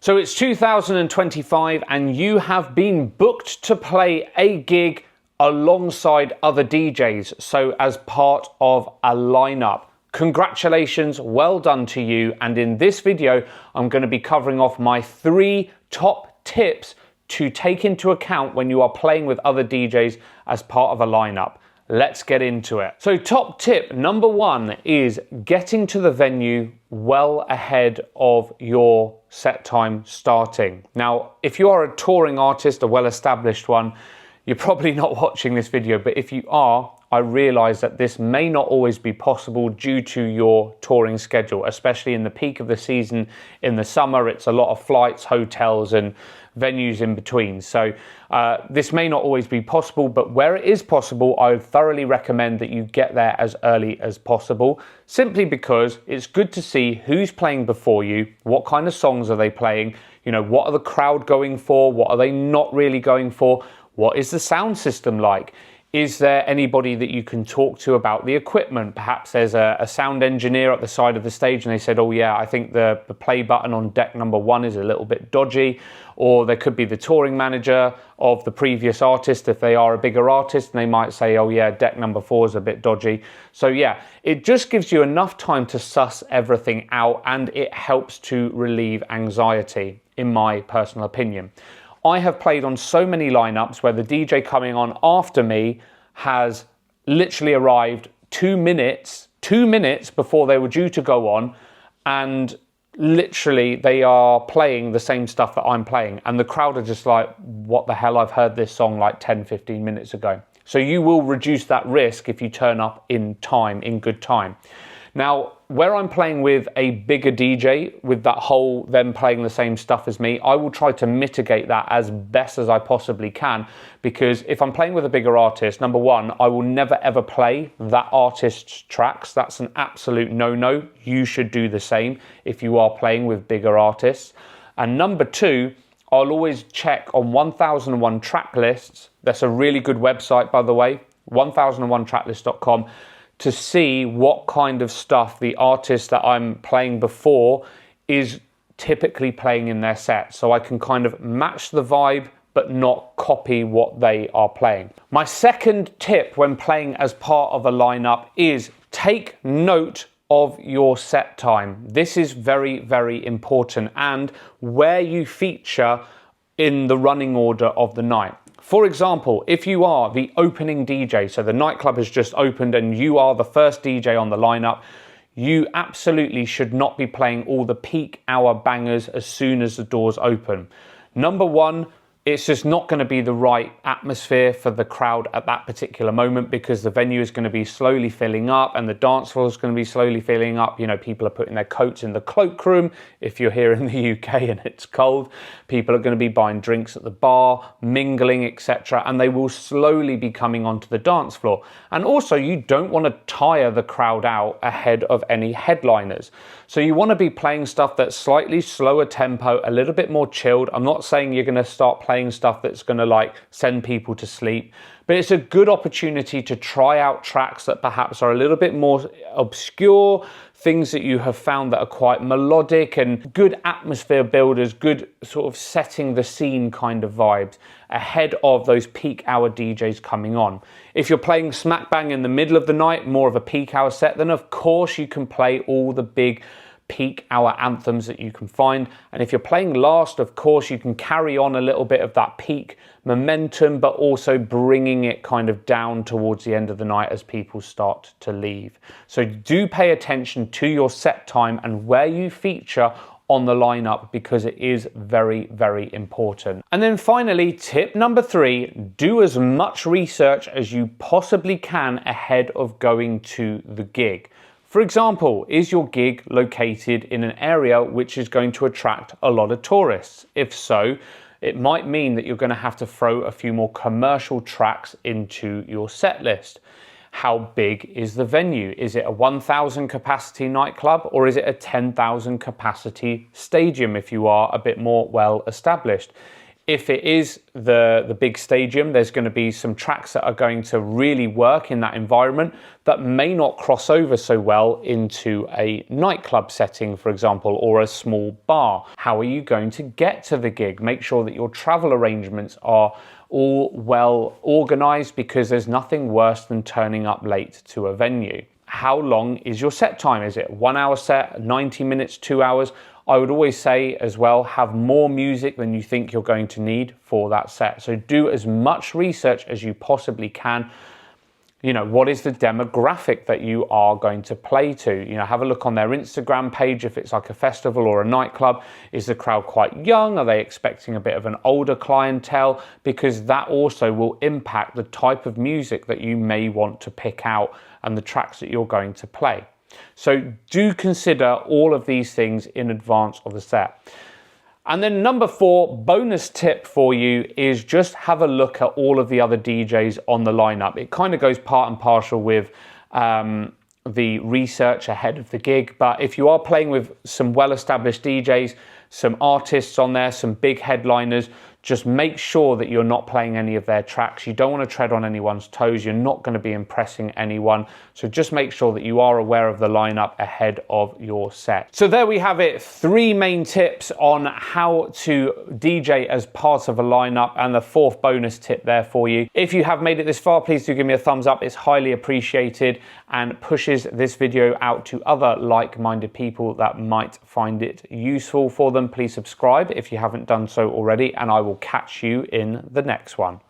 So it's 2025 and you have been booked to play a gig alongside other DJs, so as part of a lineup. Congratulations, well done to you. And in this video, I'm going to be covering off my 3 top tips to take into account when you are playing with other DJs as part of a lineup. Let's get into it. So top tip number 1 is getting to the venue well ahead of your set time starting. Now, if you are a touring artist, a well-established one, you're probably not watching this video, but if you are, I realize that this may not always be possible due to your touring schedule, especially in the peak of the season. In the summer, it's a lot of flights, hotels, and venues in between. So this may not always be possible, but where it is possible, I would thoroughly recommend that you get there as early as possible, simply because it's good to see who's playing before you, what kind of songs are they playing, you know, what are the crowd going for, what are they not really going for, what is the sound system like? Is there anybody that you can talk to about the equipment? Perhaps there's a sound engineer at the side of the stage and they said, oh yeah, I think the play button on deck number 1 is a little bit dodgy. Or there could be the touring manager of the previous artist if they are a bigger artist, and they might say, oh yeah, deck number 4 is a bit dodgy. So yeah, it just gives you enough time to suss everything out, and it helps to relieve anxiety, in my personal opinion. I have played on so many lineups where the DJ coming on after me has literally arrived 2 minutes before they were due to go on, and literally they are playing the same stuff that I'm playing, and the crowd are just like, what the hell, I've heard this song like 10-15 minutes ago. So you will reduce that risk if you turn up in time, in good time. Now, where I'm playing with a bigger DJ, with that whole them playing the same stuff as me, I will try to mitigate that as best as I possibly can, because if I'm playing with a bigger artist, number 1, I will never ever play that artist's tracks. That's an absolute no-no. You should do the same if you are playing with bigger artists. And number 2, I'll always check on 1001 track lists. That's a really good website, by the way, 1001tracklist.com. to see what kind of stuff the artist that I'm playing before is typically playing in their set. So I can kind of match the vibe, but not copy what they are playing. My second tip when playing as part of a lineup is take note of your set time. This is very, very important, and where you feature in the running order of the night. For example, if you are the opening DJ, so the nightclub has just opened and you are the first DJ on the lineup, you absolutely should not be playing all the peak hour bangers as soon as the doors open. Number 1, it's just not going to be the right atmosphere for the crowd at that particular moment, because the venue is going to be slowly filling up and the dance floor is going to be slowly filling up. You know, people are putting their coats in the cloakroom. If you're here in the UK and it's cold, people are going to be buying drinks at the bar, mingling, etc. And they will slowly be coming onto the dance floor. And also, you don't want to tire the crowd out ahead of any headliners. So you want to be playing stuff that's slightly slower tempo, a little bit more chilled. I'm not saying you're going to start playing stuff that's going to like send people to sleep, but it's a good opportunity to try out tracks that perhaps are a little bit more obscure, things that you have found that are quite melodic and good atmosphere builders, good sort of setting the scene kind of vibes ahead of those peak hour DJs coming on. If you're playing smack bang in the middle of the night, more of a peak hour set, then of course you can play all the big peak hour anthems that you can find. And if you're playing last, of course, you can carry on a little bit of that peak momentum, but also bringing it kind of down towards the end of the night as people start to leave. So do pay attention to your set time and where you feature on the lineup, because it is very, very important. And then finally, tip number 3, do as much research as you possibly can ahead of going to the gig. For example, is your gig located in an area which is going to attract a lot of tourists? If so, it might mean that you're going to have to throw a few more commercial tracks into your set list. How big is the venue? Is it a 1,000 capacity nightclub, or is it a 10,000 capacity stadium if you are a bit more well established? If it is the big stadium, there's going to be some tracks that are going to really work in that environment that may not cross over so well into a nightclub setting, for example, or a small bar. How are you going to get to the gig? Make sure that your travel arrangements are all well organized, because there's nothing worse than turning up late to a venue. How long is your set time? Is it a 1 hour set, 90 minutes, 2 hours? I would always say as well, have more music than you think you're going to need for that set. So do as much research as you possibly can. You know, what is the demographic that you are going to play to? You know, have a look on their Instagram page if it's like a festival or a nightclub. Is the crowd quite young? Are they expecting a bit of an older clientele? Because that also will impact the type of music that you may want to pick out and the tracks that you're going to play. So do consider all of these things in advance of the set. And then number 4, bonus tip for you is just have a look at all of the other DJs on the lineup. It kind of goes part and parcel with the research ahead of the gig. But if you are playing with some well-established DJs, some artists on there, some big headliners, just make sure that you're not playing any of their tracks. You don't want to tread on anyone's toes. You're not going to be impressing anyone. So just make sure that you are aware of the lineup ahead of your set. So there we have it. 3 main tips on how to DJ as part of a lineup, and the 4th bonus tip there for you. If you have made it this far, please do give me a thumbs up. It's highly appreciated and pushes this video out to other like-minded people that might find it useful for them. Please subscribe if you haven't done so already, and I will catch you in the next one.